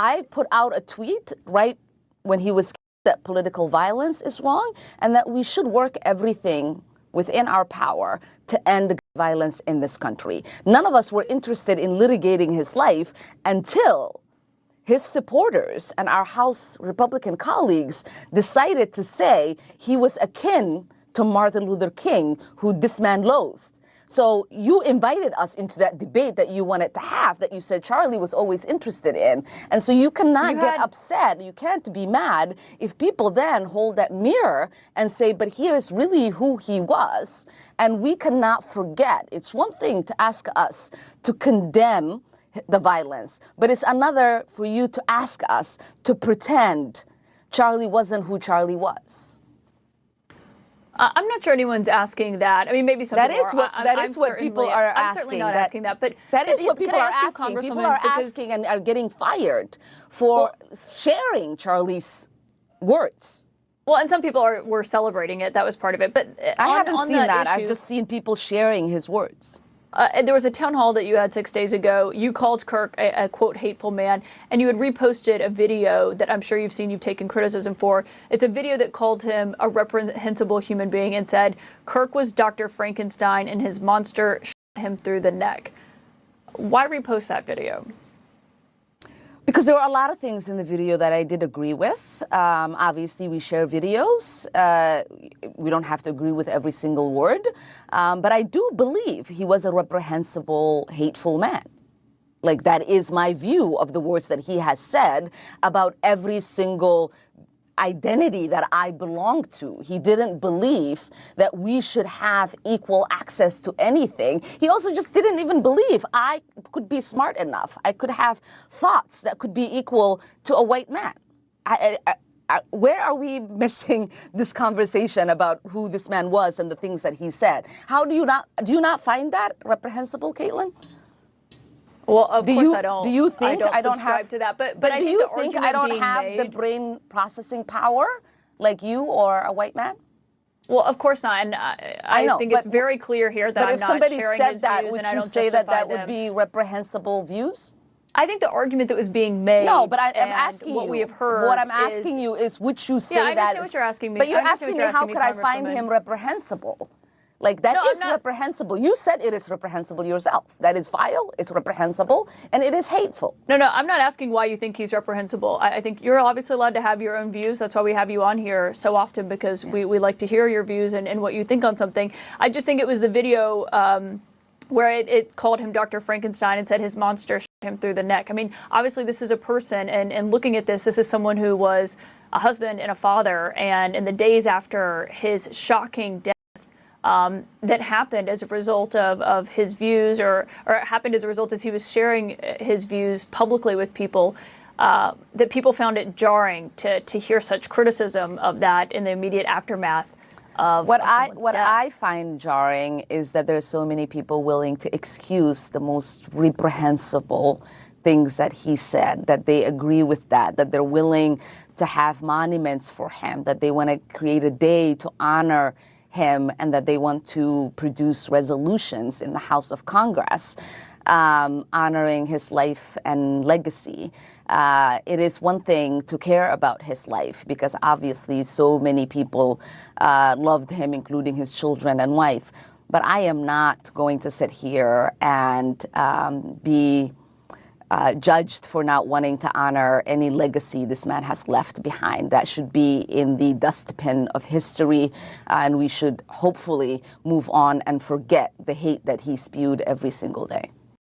I put out a tweet right when he was that political violence is wrong and that we should work everything within our power to end violence in this country. None of us were interested in litigating his life until his supporters and our House Republican colleagues decided to say he was akin to Martin Luther King, who this man loathed. So you invited us into that debate that you wanted to have, that you said Charlie was always interested in. And so you cannot get upset, you can't be mad if people then hold that mirror and say, but here's really who he was. And we cannot forget. It's one thing to ask us to condemn the violence, but it's another for you to ask us to pretend Charlie wasn't who Charlie was. I'm not sure anyone's asking that. I mean, maybe some people are. That is what people are asking. I'm certainly not asking that. But that is what people are asking. People are asking and are getting fired for sharing Charlie's words. Well, and some people were celebrating it. That was part of it. But I haven't seen that. I've just seen people sharing his words. There was a town hall that you had 6 days ago. You called Kirk a quote, hateful man, and you had reposted a video that I'm sure you've seen you've taken criticism for. It's a video that called him a reprehensible human being and said Kirk was Dr. Frankenstein and his monster shot him through the neck. Why repost that video? Because there were a lot of things in the video that I did agree with. Obviously, we share videos. We don't have to agree with every single word. But I do believe he was a reprehensible, hateful man. Like, that is my view of the words that he has said about every single identity that I belong to. He didn't believe that we should have equal access to anything. He also just didn't even believe I could be smart enough. I could have thoughts that could be equal to a white man. Where are we missing this conversation about who this man was and the things that he said? How do you not find that reprehensible, Kaitlan? Well, of course I don't. Do you think I don't subscribe to that? But do you think I don't have the brain processing power like you or a white man? Well, of course not. And I think it's very clear here that I'm not sharing his views, and I don't justify them. But if somebody said that, would you say that that would be reprehensible views? I think the argument that was being made. No, but I'm asking what you. We have heard. What I'm asking you is, would you say that? Yeah, I understand what you're asking me. But you're asking me, how could I find him reprehensible? Like, that is reprehensible. You said it is reprehensible yourself. That is vile, it's reprehensible, and it is hateful. No, I'm not asking why you think he's reprehensible. I think you're obviously allowed to have your own views. That's why we have you on here so often, because we like to hear your views and what you think on something. I just think it was the video where it called him Dr. Frankenstein and said his monster shot him through the neck. I mean, obviously this is a person, and looking at this is someone who was a husband and a father, and in the days after his shocking death, that happened as a result of his views, or it happened as a result as he was sharing his views publicly with people, that people found it jarring to hear such criticism of that in the immediate aftermath of what death. I find jarring is that there's so many people willing to excuse the most reprehensible things that he said, that they agree with that they're willing to have monuments for him, that they want to create a day to honor him, and that they want to produce resolutions in the House of Congress honoring his life and legacy. It is one thing to care about his life, because obviously so many people loved him, including his children and wife. But I am not going to sit here and be judged for not wanting to honor any legacy this man has left behind. That should be in the dustbin of history, and we should hopefully move on and forget the hate that he spewed every single day.